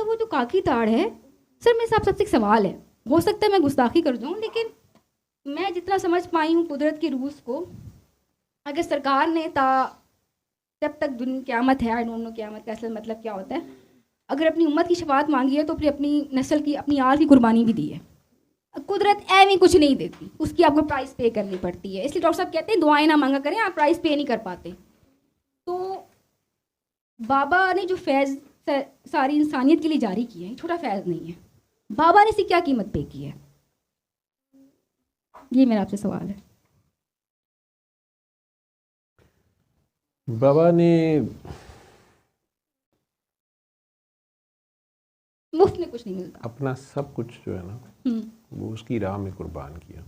वो जो काकी ताड़ है, सर मेरे साथ सबसे एक सवाल है, हो सकता है मैं गुस्ताखी कर जाऊँ, लेकिन मैं जितना समझ पाई हूँ कुदरत के रूल्स को, अगर सरकार ने जब तक दुनिया क़यामत है, आई डोंट नो क़यामत का असल मतलब क्या होता है, अगर अपनी उम्मत की शफाअत मांगी है तो फिर अपनी नस्ल की, अपनी आल की कुर्बानी भी दी है। कुदरत एवं कुछ नहीं देती, उसकी आपको प्राइस पे करनी पड़ती है। इसलिए डॉक्टर साहब कहते हैं दुआएं ना मांगा करें, आप प्राइस पे नहीं कर पाते। तो बाबा ने जो फैज़ सारी इंसानियत के लिए जारी किया है, छोटा फैज़ नहीं है, बाबा ने इसकी क्या कीमत पे की है, ये मेरा आपसे सवाल है। बाबा ने मुफ्त में कुछ नहीं मिलता, अपना सब कुछ जो है ना वो उसकी राह में कुर्बान किया,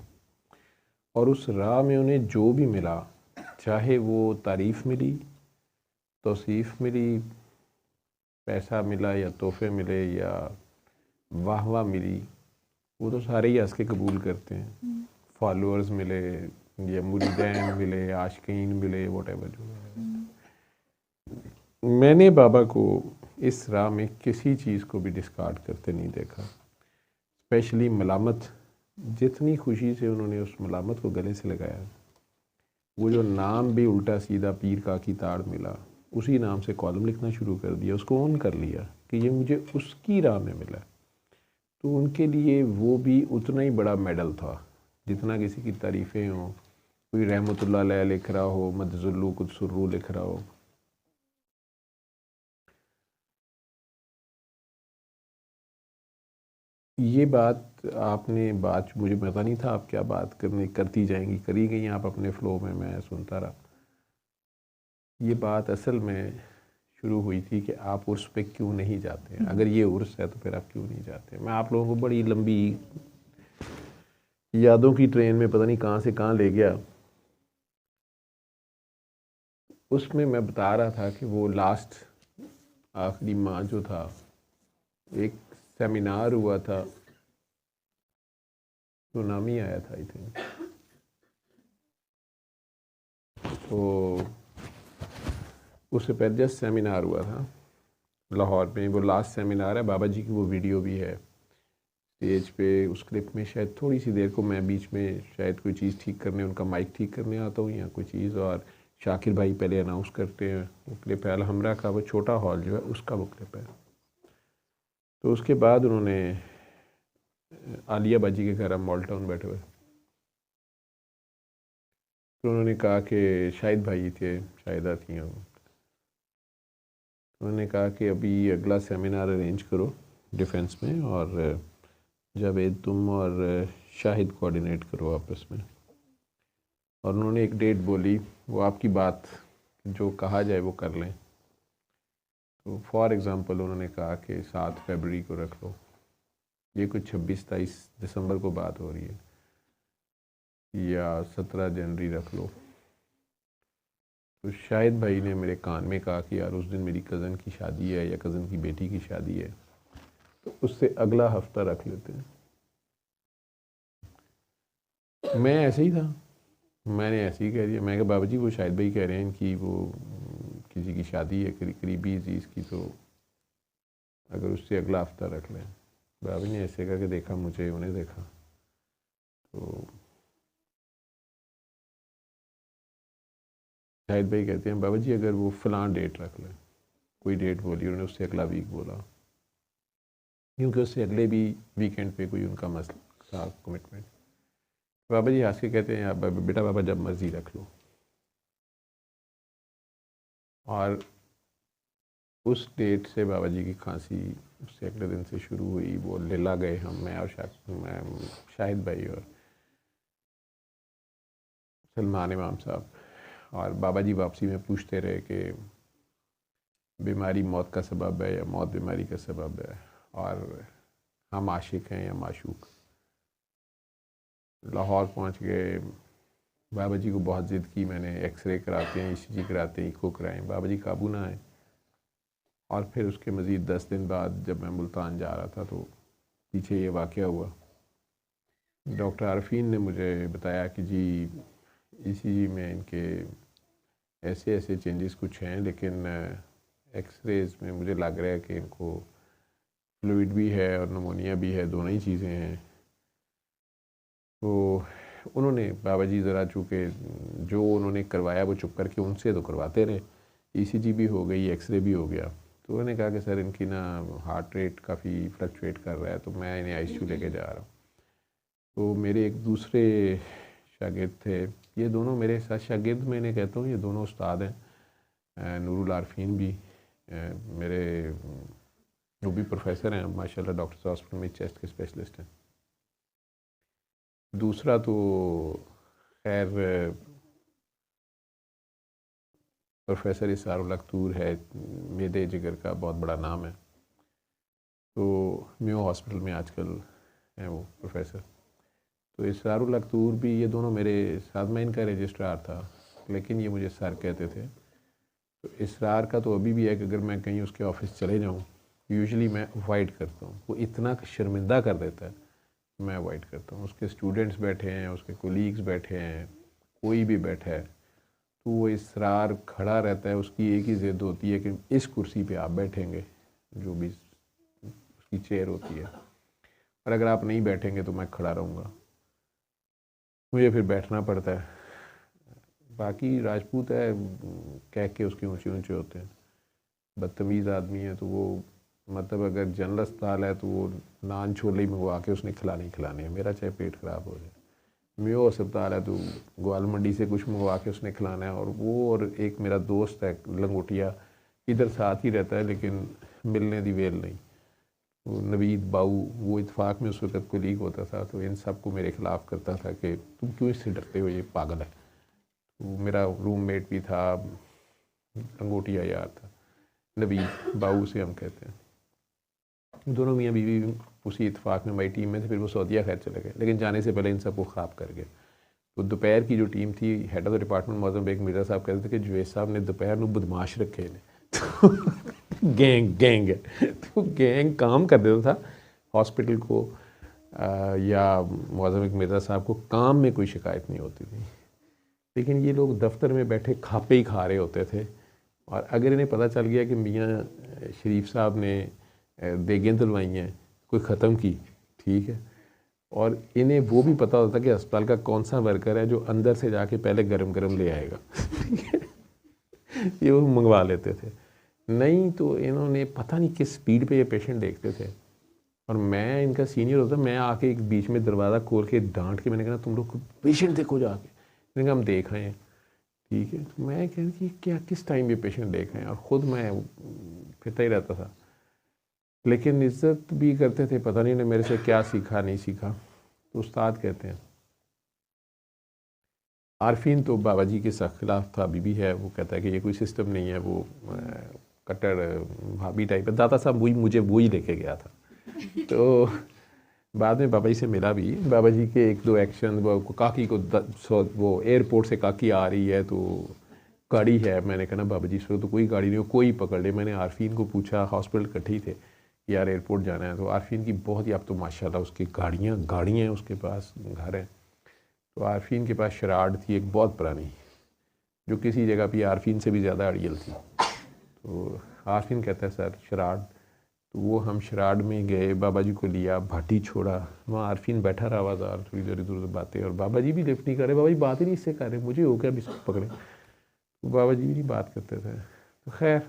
और उस राह में उन्हें जो भी मिला, चाहे वो तारीफ़ मिली, तौसीफ़ मिली, पैसा मिला या तोहफे मिले या वाह वाह मिली, वो तो सारे ही हंस के कबूल करते हैं। फॉलोअर्स मिले या मुरीदैन मिले, आशिकीन मिले, वॉटेवर जो है। मैंने बाबा को इस राह में किसी चीज़ को भी डिस्कार्ड करते नहीं देखा, स्पेशली मलामत। जितनी खुशी से उन्होंने उस मलामत को गले से लगाया, वो जो नाम भी उल्टा सीधा पीर काकी ताड़ मिला, उसी नाम से कॉलम लिखना शुरू कर दिया, उसको ऑन कर लिया कि ये मुझे उसकी राह में मिला। तो उनके लिए वो भी उतना ही बड़ा मेडल था जितना किसी की तारीफ़ें हों, कोई रहमतुल्लाह अलैह लिख रहा हो, मदजुल्लू कुदसुर्रू लिख रहा हो। ये बात आपने मुझे पता नहीं था आप क्या बात करती जाएंगी, करी गई आप अपने फ़्लो में, मैं सुनता रहा। ये बात असल में शुरू हुई थी कि आप उर्स पे क्यों नहीं जाते हैं, अगर ये उर्स है तो फिर आप क्यों नहीं जाते। मैं आप लोगों को बड़ी लंबी यादों की ट्रेन में पता नहीं कहाँ से कहाँ ले गया। उसमें मैं बता रहा था कि वो लास्ट आखिरी माह जो था, एक सेमिनार हुआ था, सुनामी आया था आई थिंक, तो उससे पहले जस्ट सेमिनार हुआ था लाहौर में। वो लास्ट सेमिनार है, बाबा जी की वो वीडियो भी है स्टेज पे। उस क्लिप में शायद थोड़ी सी देर को मैं बीच में शायद कोई चीज़ ठीक करने, उनका माइक ठीक करने आता हूँ या कोई चीज़, और शाकिर भाई पहले अनाउंस करते हैं। वो क्लिप है अलहमरा का, वो छोटा हॉल जो है उसका वो क्लिप है। तो उसके बाद उन्होंने आलिया बाजी के घर, हम मॉल टाउन बैठे हुए, तो उन्होंने कहा कि शाहिद भाई थे, शाहिदा थी हम, उन्होंने कहा कि अभी अगला सेमिनार अरेंज करो डिफेंस में, और जावेद तुम और शाहिद कोऑर्डिनेट करो आपस में। और उन्होंने एक डेट बोली, वो आपकी बात जो कहा जाए वो कर लें। तो फॉर एग्ज़ाम्पल उन्होंने कहा कि 7 फरवरी को रख लो, ये कुछ 26-23 दिसंबर को बात हो रही है, या 17 जनवरी रख लो। तो शाहिद भाई ने मेरे कान में कहा कि यार उस दिन मेरी कज़न की शादी है या कज़न की बेटी की शादी है, तो उससे अगला हफ्ता रख लेते हैं। मैं ऐसे ही था, मैंने ऐसे ही कह दिया। मैं कहा बाबा जी वो शाहिद भाई कह रहे हैं कि वो किसी की शादी है करीबी अजीज़ की, तो अगर उससे अगला हफ्ता रख लें। बाबा ने ऐसे करके देखा मुझे, उन्हें देखा, तो शाहिद भाई कहते हैं बाबा जी अगर वो फ़लाँ डेट रख लें, कोई डेट बोली, उन्होंने उससे अगला वीक बोला, क्योंकि उससे अगले भी वीकेंड पे कोई उनका मसला था, कमिटमेंट। बाबा जी हंस के कहते हैं आप बेटा बाबा जब मर्ज़ी रख लो। और उस डेट से बाबा जी की खांसी उससे अगले दिन से शुरू हुई। वो लीला गए हम, मैं और शाहिद भाई और सलमान इमाम साहब, और बाबा जी वापसी में पूछते रहे कि बीमारी मौत का सबब है या मौत बीमारी का सबब है, और हम आशिक हैं या माशूक। लाहौर पहुंच गए, बाबा जी को बहुत ज़िद की मैंने, एक्सरे कराते हैं, ईसीजी कराते हैं, इको कराएं, बाबा जी काबू ना आए। और फिर उसके मज़ीद 10 दिन बाद जब मैं मुल्तान जा रहा था तो पीछे ये वाक़या हुआ। डॉक्टर आरफीन ने मुझे बताया कि जी ईसीजी में इनके ऐसे ऐसे चेंजेस कुछ हैं, लेकिन एक्सरेज में मुझे लग रहा है कि इनको फ्लूइड भी है और नमोनिया भी है, दोनों ही चीज़ें हैं। तो उन्होंने बाबा जी ज़रा चूँकि जो उन्होंने करवाया वो चुप करके उनसे तो करवाते रहे, ईसीजी भी हो गई, एक्सरे भी हो गया। तो उन्होंने कहा कि सर इनकी ना हार्ट रेट काफ़ी फ्लक्चुएट कर रहा है, तो मैं इन्हें आईसीयू लेके जा रहा हूँ। तो मेरे एक दूसरे शागिर्द थे, ये दोनों मेरे साथ शागिर्द मैं इन्हें कहता हूँ, ये दोनों उस्ताद हैं। नूरुल आरफीन भी मेरे वो भी प्रोफेसर हैं माशाल्लाह, डॉक्टर्स हॉस्पिटल में चेस्ट के स्पेशलिस्ट हैं। दूसरा तो खैर प्रोफेसर इसरारुल अख्तूर है, मेदे जिगर का बहुत बड़ा नाम है। तो मेयो हॉस्पिटल में आजकल हैं वो प्रोफेसर। तो इसरारुल अख्तूर भी, ये दोनों मेरे साथ में इनका रजिस्ट्रार था, लेकिन ये मुझे सर कहते थे। तो इसरार का तो अभी भी है कि अगर मैं कहीं उसके ऑफिस चले जाऊँ, यूजुअली मैं अवॉइड करता हूँ, वो इतना शर्मिंदा कर देता है, मैं अवॉइड करता हूँ। उसके स्टूडेंट्स बैठे हैं, उसके कोलीग्स बैठे हैं, कोई भी बैठा है, तो वो इसरार खड़ा रहता है। उसकी एक ही ज़िद होती है कि इस कुर्सी पे आप बैठेंगे, जो भी उसकी चेयर होती है, और अगर आप नहीं बैठेंगे तो मैं खड़ा रहूँगा। मुझे फिर बैठना पड़ता है। बाकी राजपूत है, कह के उसके ऊंचे ऊंचे होते हैं, बदतमीज़ आदमी है, तो वो मतलब अगर जनरल अस्पताल है तो वो नान छोले ही मंगवा के उसने खिलाने ही खिलाने हैं, मेरा चाहे पेट ख़राब हो जाए। मेयो अस्पताल है तो ग्वाल मंडी से कुछ मंगवा के उसने खिलाना है। और वो, और एक मेरा दोस्त है लंगोटिया, इधर साथ ही रहता है लेकिन मिलने दी वेल नहीं, वो नवीद बाऊ, वो इत्फाक में उस वक्त कोलीग होता था, तो इन सब को मेरे ख़िलाफ़ करता था कि तुम क्यों इससे डरते हो, ये पागल है। वो मेरा रूममेट भी था, लंगोटिया यार था, नवीद बाऊ से हम कहते हैं। दोनों मियाँ बीवी उसी इत्फाक में हमारी टीम में थे। फिर वो सऊदीया खैर चले गए, लेकिन जाने से पहले इन सबको ख़राब कर गए। तो दोपहर की जो टीम थी, हेड ऑफ द डिपार्टमेंट मौजूद बेग मिर्ज़ा साहब कहते थे कि जुवैद साहब ने दोपहर में बदमाश रखे ने तो गैंग है, तो गैंग काम कर देता था हॉस्पिटल को या मौजूद बेग मिर्ज़ा साहब को, काम में कोई शिकायत नहीं होती थी। लेकिन ये लोग दफ्तर में बैठे खापे ही खा रहे होते थे, और अगर इन्हें पता चल गया कि मियाँ शरीफ साहब ने देगें दिलवाई हैं, कोई ख़त्म की, ठीक है, और इन्हें वो भी पता होता कि अस्पताल का कौन सा वर्कर है जो अंदर से जाके पहले गरम गरम ले आएगा ये वो मंगवा लेते थे। नहीं तो इन्होंने पता नहीं किस स्पीड पे ये पेशेंट देखते थे, और मैं इनका सीनियर होता, मैं आके एक बीच में दरवाज़ा खोल के डांट के मैंने कहा तुम लोग पेशेंट देखो जाके। मैंने कहा हम देख आए हैं, ठीक है। तो मैं कह रही थी क्या किस टाइम ये पेशेंट देख आए, और ख़ुद मैं फिरता ही रहता था, लेकिन इज़्ज़त भी करते थे। पता नहीं मेरे से क्या सीखा नहीं सीखा। तो उस्ताद कहते हैं, आरफीन तो बाबा जी के सख्त खिलाफ था, अभी भी है। वो कहता है कि ये कोई सिस्टम नहीं है, वो कट्टर भाभी टाइप है। दादा साहब मुझे वो ही लेके गया था तो बाद में बाबा जी से मिला भी। बाबा जी के एक दो एक्शन, वो काकी को वो एयरपोर्ट से काकी आ रही है तो गाड़ी है, मैंने कहा ना बाबा जी इस वक्त तो कोई गाड़ी नहीं हो, कोई पकड़ ले। मैंने आरफीन को पूछा, हॉस्पिटल इकट्ठे ही थे, यार एयरपोर्ट जाना है। तो आरफीन की बहुत ही, अब तो माशाल्लाह उसकी गाड़ियाँ हैं, उसके पास घर है। तो आरफीन के पास शराड थी एक बहुत पुरानी, जो किसी जगह पे आरफीन से भी ज़्यादा अड़ियल थी। तो आरफीन कहता है सर शराड, तो वो हम शराड में गए, बाबा जी को लिया, भाटी छोड़ा, वहाँ आरफीन बैठा रहा आवाज़ार, थोड़ी देर इधर उधर बातें, और बाबा जी भी लिफ्ट नहीं कर रहे, बाबा जी बात ही नहीं इससे कर रहे, मुझे हो गया इसको पकड़े, तो बाबा जी भी नहीं बात करते थे। तो खैर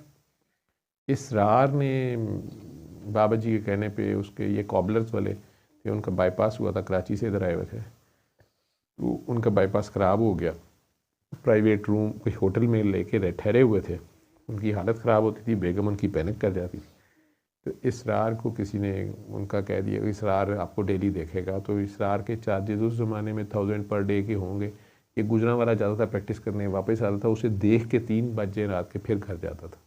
इसरार ने बाबा जी के कहने पे, उसके ये कॉबलर्स वाले थे, उनका बाईपास हुआ था, कराची से इधर आए हुए थे, तो उनका बाईपास ख़राब हो गया। प्राइवेट रूम कोई होटल में लेके ठहरे हुए थे, उनकी हालत ख़राब होती थी, बेगम उनकी पैनिक कर जाती थी। तो इसरार को किसी ने उनका कह दिया इसरार आपको डेली देखेगा। तो इसरार के चार्जेस उस ज़माने में 1000 पर डे के होंगे। ये गुजरांवाला जाता था प्रैक्टिस करने, वापस आता था, उसे देख के 3 बजे रात के फिर घर जाता था।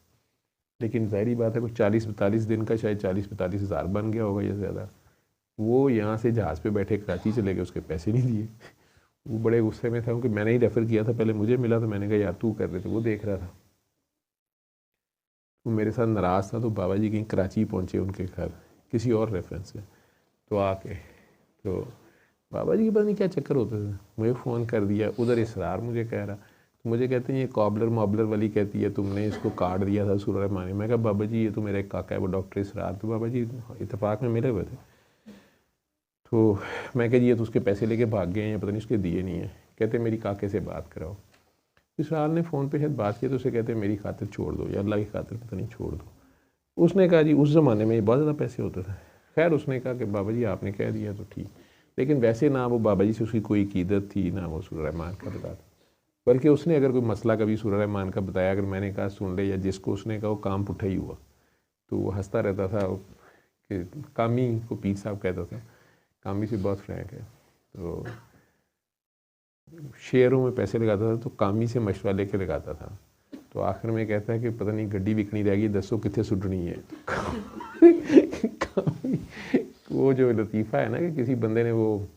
लेकिन ज़ाहिरी बात है कुछ 40-42 दिन का, शायद 40-45 हज़ार बन गया होगा या ज़्यादा। वो यहाँ से जहाज़ पे बैठे कराची चले गए, उसके पैसे नहीं दिए। वो बड़े गुस्से में था क्योंकि मैंने ही रेफ़र किया था, पहले मुझे मिला तो मैंने कहा यार तू कर रहे थे, वो देख रहा था। वो मेरे साथ नाराज़ था। तो बाबा जी कहीं कराची पहुँचे उनके घर किसी और रेफरेंस से, तो आके तो बाबा जी के पता नहीं क्या चक्कर होते थे, मुझे फ़ोन कर दिया, उधर इसरार मुझे कह रहा। तो मुझे कहते हैं ये कॉबलर मॉबलर वाली कहती है, तुमने इसको कार्ड दिया था सूरह रहमान में। मैं कहा बाबा जी ये तो मेरा एक काका है वो डॉक्टर इसरार, तो बाबा जी इत्तेफाक में मिले हुए थे। तो मैं कहा जी ये तो उसके पैसे लेके भाग गए हैं या पता नहीं उसके दिए नहीं है। कहते मेरी काके से बात कराओ। इसरार ने फ़ोन पे शायद बात की तो उसे कहते मेरी खातिर छोड़ दो या अल्लाह की खातिर पता नहीं छोड़ दो। उसने कहा जी उस ज़माने में बहुत ज़्यादा पैसे होते थे। खैर उसने कहा कि बाबा जी आपने कह दिया तो ठीक, लेकिन वैसे ना वो बाबा जी से उसकी कोई अकीदत थी ना वो सूरह रहमान का बता, बल्कि उसने अगर कोई मसला कभी सूरह रहमान का बताया, अगर मैंने कहा सुन ले या जिसको उसने कहा वो काम पुट्ठा ही हुआ, तो वो हंसता रहता था कि कामी को पीर साहब कहता था, कामी से बहुत फ्रैंक है, तो शेयरों में पैसे लगाता था तो कामी से मशवरा लेके लगाता था। तो आखिर में कहता है कि पता नहीं गड्डी बिकनी रहेगी, दसो कितने सुटनी है। वो जो लतीफ़ा है ना कि किसी बंदे ने वो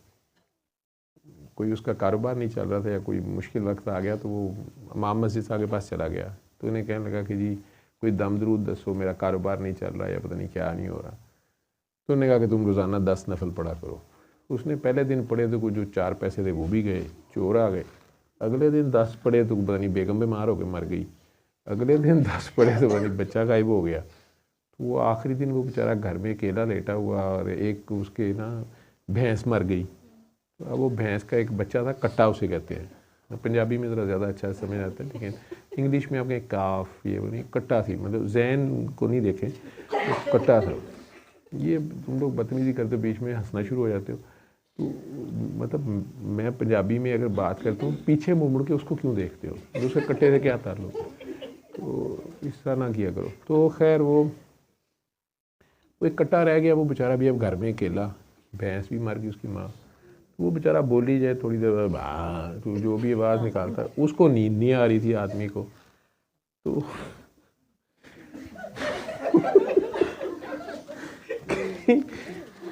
कोई उसका कारोबार नहीं चल रहा था या कोई मुश्किल वक्त आ गया तो वो इमाम मस्जिद साहब के पास चला गया, तो उन्हें कहने लगा कि जी कोई दम दरूद दसो, मेरा कारोबार नहीं चल रहा या पता नहीं क्या नहीं हो रहा। तो उन्होंने कहा कि तुम रोज़ाना 10 नफल पढ़ा करो। उसने पहले दिन पढ़े तो कुछ जो 4 पैसे थे वो भी गए, चोर आ गए। अगले दिन 10 पढ़े तो पता नहीं बेगम बीमार होकर मर गई। अगले दिन 10 पढ़े तो पता नहीं बच्चा गायब हो गया। तो वो आखिरी दिन वो बेचारा घर में अकेला लेटा हुआ और एक उसके ना भैंस मर गई। तो अब वो भैंस का एक बच्चा था, कट्टा उसे कहते हैं, पंजाबी में ज़रा ज़्यादा अच्छा समझ आता है, लेकिन इंग्लिश में आपके काफ ये वो नहीं, कट्टा थी, मतलब जैन को नहीं देखें तो कट्टा था। ये तुम लोग बदतमीजी करते हो बीच में हंसना शुरू हो जाते हो। तो मतलब मैं पंजाबी में अगर बात करता हूँ पीछे मुड़ के उसको क्यों देखते हो, दूसरे कट्टे से क्या ताल्लुक, तो इस तरह ना किया करो। तो खैर वो एक कट्टा रह गया, वो बेचारा भी अब घर में अकेला, भैंस भी मर गई उसकी माँ। वो बेचारा बोली जाए थोड़ी देर बाद तो जो भी आवाज़ निकालता, उसको नींद नहीं आ रही थी आदमी को। तो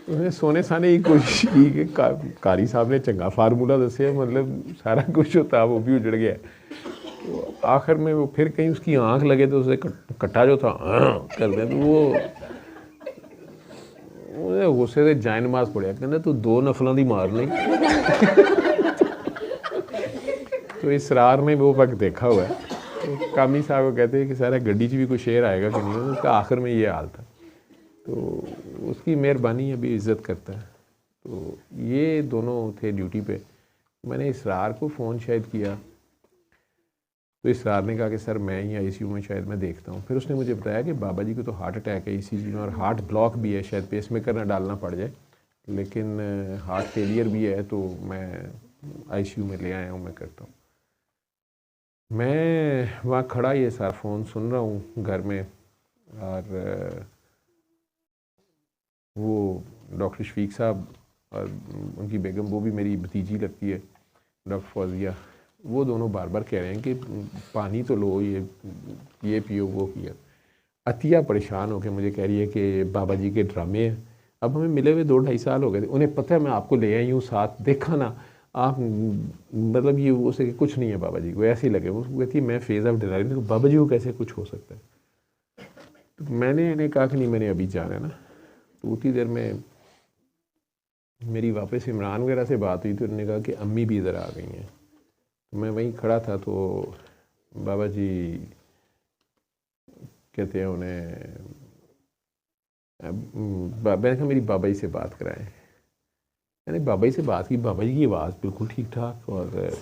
उसने सोने साने की कोशिश की कि कारी साहब ने चंगा फार्मूला दसिया, मतलब सारा कुछ होता वो भी उजड़ गया। तो आखिर में वो फिर कहीं उसकी आंख लगे तो उसे कट्टा जो था कर दे, तो वो गुस्से से जाए नमाज पढ़िया, कहना तू 2 नफलों की मार नहीं। तो इसरार ने वो वक्त देखा हुआ है। तो कामी साहब को कहते हैं कि सारा गड्डी च भी कोई शेर आएगा कि नहीं, उसका आखिर में ये हाल था। तो उसकी मेहरबानी अभी इज़्ज़त करता है। तो ये दोनों थे ड्यूटी पे। मैंने इसरार को फ़ोन शायद किया तो इसरार ने कहा कि सर मैं ही आईसीयू में शायद मैं देखता हूँ। फिर उसने मुझे बताया कि बाबा जी को तो हार्ट अटैक है ईसीजी में और हार्ट ब्लॉक भी है, शायद पेसमेकर ना डालना पड़ जाए, लेकिन हार्ट फेलियर भी है, तो मैं आईसीयू में ले आया हूँ, मैं करता हूँ। मैं वहाँ खड़ा ये सारा फ़ोन सुन रहा हूँ घर में, और वो डॉक्टर शफीक साहब और उनकी बेगम, वो भी मेरी भतीजी लगती है डॉक्टर फौजिया, वो दोनों बार बार कह रहे हैं कि पानी तो लो, ये पियो वो पियो। अतिया परेशान होकर मुझे कह रही है कि बाबा जी के ड्रामे हैं। अब हमें मिले हुए 2-2.5 साल हो गए थे, उन्हें पता है मैं आपको ले आई हूँ साथ, देखा ना आप, मतलब ये उसे कुछ नहीं है बाबा जी को, ऐसे ही लगे। वो कहती मैं फेज़ ऑफ डिनाइल, तो बाबा जी को कैसे कुछ हो सकता है। तो मैंने इन्हें कहा कि नहीं मैंने अभी जाना है ना। तो उतनी देर में मेरी वापस इमरान वगैरह से बात हुई तो उन्होंने कहा कि अम्मी भी इधर आ गई हैं। तो मैं वहीं खड़ा था, तो बाबा जी कहते हैं उन्हें, मैंने कहा मेरी बाबा जी से बात कराएं। मैंने बाबा जी से बात की, बाबा जी की आवाज़ बिल्कुल ठीक ठाक, और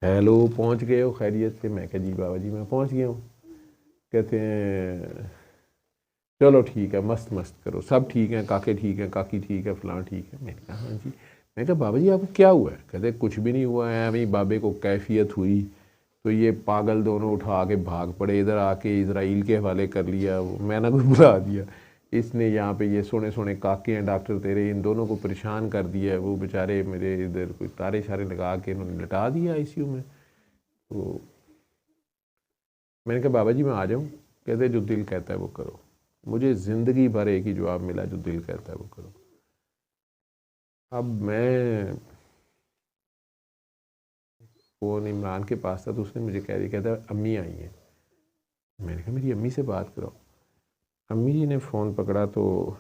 हेलो पहुंच गए हो खैरियत से। मैं कहा जी बाबा जी मैं पहुंच गया हूँ। कहते हैं चलो ठीक है, मस्त मस्त करो, सब ठीक है, काके ठीक है, काकी ठीक है, फलां ठीक है। मैंने कहा हाँ जी। मैं कहा बाबा जी आपको क्या हुआ है। कहते कुछ भी नहीं हुआ है, अभी बाबे को कैफियत हुई तो ये पागल दोनों उठा के भाग पड़े, इधर आके इजराइल के हवाले कर लिया, मैंने को बुला दिया, इसने यहाँ पे ये सोने सोने काके हैं डॉक्टर तेरे, इन दोनों को परेशान कर दिया है, वो बेचारे मेरे इधर कोई तारे शारे लगा के इन्होंने लटा दिया आईसीयू में। तो मैंने कहा बाबा जी मैं आ जाऊँ। कहते जो दिल कहता है वो करो। मुझे ज़िंदगी भर एक ही जवाब मिला, जो दिल कहता है वो करो। अब मैं फ़ोन इमरान के पास था तो उसने मुझे कह दिया, कहता अम्मी आई हैं। मैंने कहा मेरी अम्मी से बात करो। अम्मी जी ने फ़ोन पकड़ा तो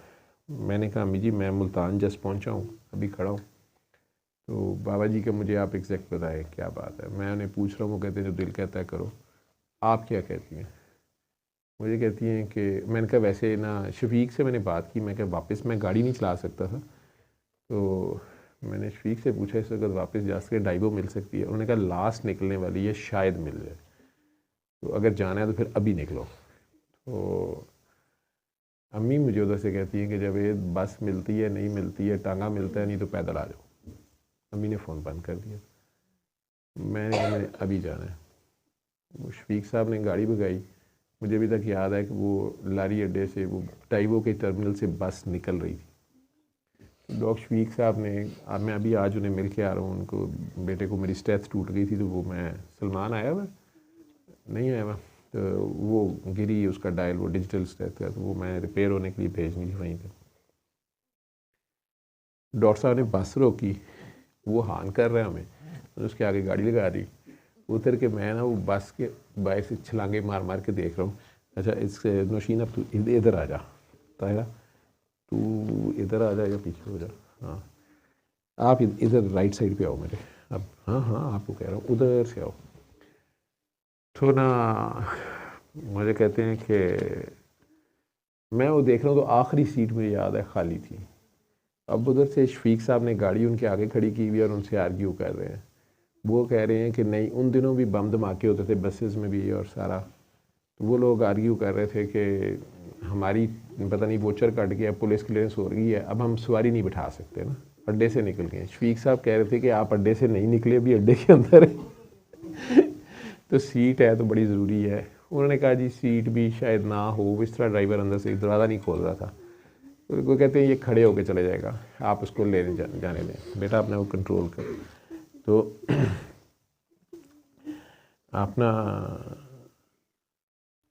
मैंने कहा अम्मी जी मैं मुल्तान जस्ट पहुंचा हूँ, अभी खड़ा हूँ। तो बाबा जी का मुझे आप एग्जैक्ट बताएं क्या बात है। मैं उन्हें पूछ रहा हूँ, वो कहते हैं जो दिल कहता है करो। आप क्या कहती हैं? मुझे कहती हैं कि मैंने कहा वैसे ना शफीक से मैंने बात की, मैं कहा वापस मैं गाड़ी नहीं चला सकता था, तो मैंने शफीक से पूछा इस वक्त वापस जा सके डाइवो मिल सकती है? उन्होंने कहा लास्ट निकलने वाली है, शायद मिल जाए, तो अगर जाना है तो फिर अभी निकलो। तो अम्मी मुझे उधर से कहती है कि जब ये बस मिलती है नहीं मिलती है, टांगा मिलता है, नहीं तो पैदल आ जाओ। अम्मी ने फ़ोन बंद कर दिया। मैंने अभी जाना है। वो शफीक साहब ने गाड़ी भगाई। मुझे अभी तक याद है कि वो लारी अड्डे से, वो टाइवो के टर्मिनल से बस निकल रही थी। डॉक्टर शफीक साहब ने, अब मैं अभी आज उन्हें मिल के आ रहा हूँ, उनको बेटे को मेरी स्टेथ टूट गई थी, तो वो मैं सलमान आया हुआ नहीं आया हुआ, तो वो गिरी उसका डायल, वो डिजिटल स्टेथ का, तो वो मैं रिपेयर होने के लिए भेजनी थी वहीं पर। डॉक्टर साहब ने बस रोकी, वो हान कर रहा है हमें, उसके आगे गाड़ी लगा दी। उतर के मैं ना वो बस के बाइक से छलांगे मार मार के देख रहा हूँ। अच्छा इससे नौशीन अब तू इधर आ जा, ताहिरा तू इधर आ जा या पीछे हो जा, हाँ आप इधर राइट साइड पे आओ मेरे, अब हाँ हाँ आपको कह रहा हूँ उधर से आओ। तो ना मुझे कहते हैं कि मैं वो देख रहा हूँ तो आखिरी सीट मुझे याद है खाली थी। अब उधर से शफीक साहब ने गाड़ी उनके आगे खड़ी की हुई और उनसे आर्ग्यू कर रहे हैं। वो कह रहे हैं कि नहीं, उन दिनों भी बम धमाके होते थे बसेस में भी और सारा, तो वो लोग आर्ग्यू कर रहे थे कि हमारी पता नहीं वोचर कट गया, पुलिस क्लियरेंस हो रही है, अब हम सवारी नहीं बिठा सकते ना, अड्डे से निकल गए। शफीक साहब कह रहे थे कि आप अड्डे से नहीं निकले, अभी अड्डे के अंदर है तो सीट है तो बड़ी ज़रूरी है। उन्होंने कहा जी सीट भी शायद ना हो, इस तरह ड्राइवर अंदर से दरवाज़ा नहीं खोल रहा था। तो वो कहते हैं ये खड़े होके चले जाएगा, आप उसको लेने जाने दें बेटा, अपने को कंट्रोल करो। तो अपना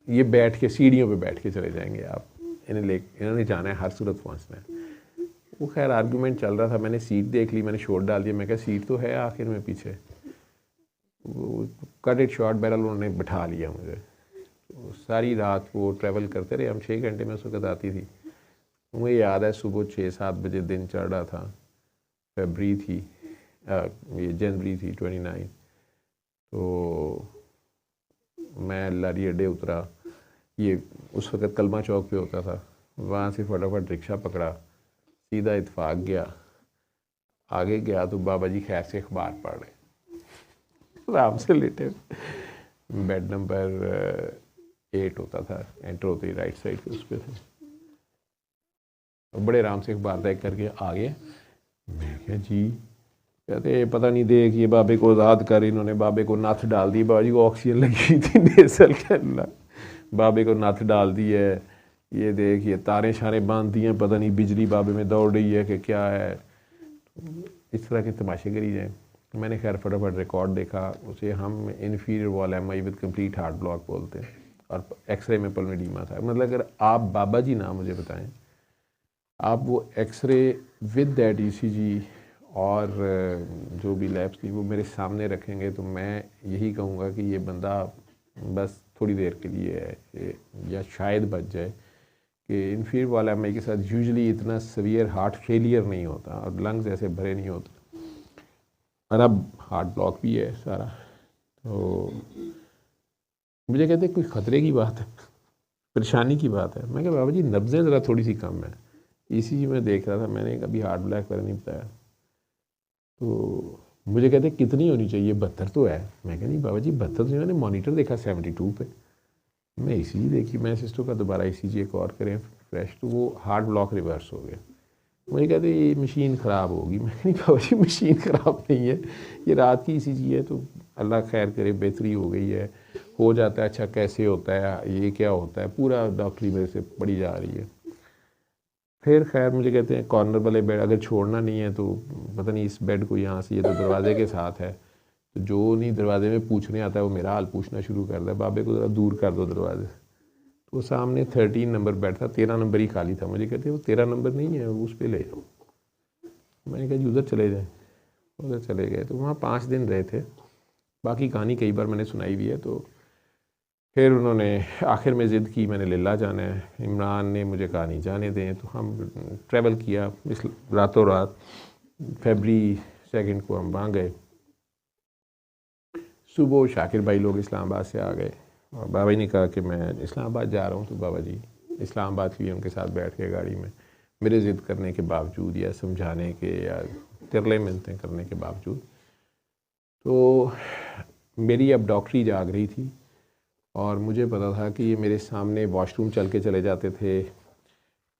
ये बैठ के सीढ़ियों पे बैठ के चले जाएंगे आप, इन्होंने जाना है, हर सूरत पहुंचना है। वो खैर आर्गूमेंट चल रहा था, मैंने सीट देख ली, मैंने शॉट डाल दिया, मैं कहा सीट तो है आखिर में पीछे। वो कट इट शॉर्ट बैरल उन्होंने बिठा लिया मुझे। तो सारी रात वो ट्रैवल करते रहे हम, 6 घंटे में उस वक्त आती थी। मुझे याद है सुबह 6-7 बजे दिन चढ़ रहा था, फरवरी थी, ये जनवरी थी 29। तो मैं लारी अड्डे उतरा, ये उस वक्त कलमा चौक पे होता था, वहाँ से फटाफट रिक्शा पकड़ा, सीधा इत्फाक गया। आगे गया तो बाबा जी खैर से अखबार पढ़ रहे आराम से लेटे, बेड नंबर 8 होता था, एंटर होते ही राइट साइड पे उस पर थे। और बड़े आराम से अखबार देख करके आ गए। मैं क्या जी, कहते पता नहीं देख ये बाबे को आज़ाद कर, इन्होंने बाबे को नथ डाल दी, बाबा जी को ऑक्सीजन लगी थी नेसल के अंदर, बाबे को नथ डाल दी है, ये देख ये तारें शारें बांध दी हैं, पता नहीं बिजली बाबे में दौड़ रही है कि क्या है। इस तरह के तमाशे करी जाए। मैंने खैर फटाफट रिकॉर्ड देखा, उसे हम inferior wall M I with complete heart block बोलते हैं, और एक्सरे में पल्मोडेमा था। मतलब अगर आप बाबा जी ना मुझे बताएं, आप वो एक्सरे विद दैट ईसीजी और जो भी लैब्स थी वो मेरे सामने रखेंगे तो मैं यही कहूँगा कि ये बंदा बस थोड़ी देर के लिए है या शायद बच जाए, कि इन्फीरियर वॉल एम आई के साथ यूजुअली इतना सवियर हार्ट फेलियर नहीं होता और लंग्स ऐसे भरे नहीं होते, और अब हार्ट ब्लॉक भी है सारा। तो मुझे कहते कोई ख़तरे की बात है, परेशानी की बात है? मैं कहा बाबा जी नब्ज़ें ज़रा थोड़ी सी कम है, ईसीजी में देख रहा था, मैंने कभी हार्ट ब्लॉक वगैरह नहीं बताया। तो मुझे कहते कितनी होनी चाहिए? 72 तो है। मैं कहा नहीं बाबा जी 72 तो, मैंने मॉनिटर देखा 72 पे। मैं ईसीजी देखी, मैं सिस्टर का दोबारा ईसीजी एक और करें फ्रेश, तो वो हार्ट ब्लॉक रिवर्स हो गया। मुझे कहते ये मशीन ख़राब होगी। मैं नहीं बाबा जी मशीन ख़राब नहीं है, ये रात की ईसीजी है, तो अल्लाह खैर करे बेहतरी हो गई है, हो जाता है। अच्छा कैसे होता है, ये क्या होता है, पूरा डॉक्टरी मेरे से पड़ी जा रही है। फिर खैर मुझे कहते हैं कॉर्नर वाले बेड अगर छोड़ना नहीं है तो पता नहीं इस बेड को यहाँ से, ये तो दरवाजे के साथ है, तो जो नहीं दरवाजे में पूछने आता है वो मेरा हाल पूछना शुरू कर दिया, बाबे को ज़रा दूर कर दो दरवाजे से। तो सामने 13 नंबर बेड था, 13 नंबर ही खाली था। मुझे कहते वो 13 नंबर नहीं है, उस पर ले जाओ। मैंने कहा जी उधर चले जाए, उधर चले गए। तो वहाँ 5 दिन रहे थे। बाकी कहानी कई बार मैंने सुनाई भी है। तो फिर उन्होंने आखिर में ज़िद की मैंने लिल्ला जाना है, इमरान ने मुझे कहा नहीं जाने दें, तो हम ट्रैवल किया इस रातों रात। फरवरी सेकंड को हम वहाँ गए। सुबह शाकिर भाई लोग इस्लामाबाद से आ गए और बाबा जी ने कहा कि मैं इस्लामाबाद जा रहा हूँ। तो बाबा जी इस्लामाबाद के लिए उनके साथ बैठ के गाड़ी में, मेरे ज़िद करने के बावजूद या समझाने के या तिरले मिलते करने के बावजूद, तो मेरी अब डॉक्टरी जाग रही थी और मुझे पता था कि ये मेरे सामने वॉशरूम चल के चले जाते थे।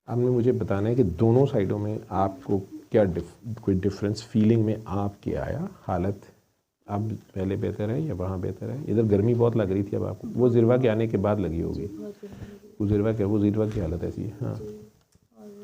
अब मैं मुझे बताना है कि दोनों साइडों में आपको क्या कोई डिफरेंस फीलिंग में आपके आया, हालत अब पहले बेहतर है या वहाँ बेहतर है? इधर गर्मी बहुत लग रही थी अब आपको, वो ज़िरवा के आने के बाद लगी होगी। वो ज़िरवा क्या, वो ज़िरवा की हालत ऐसी है। हाँ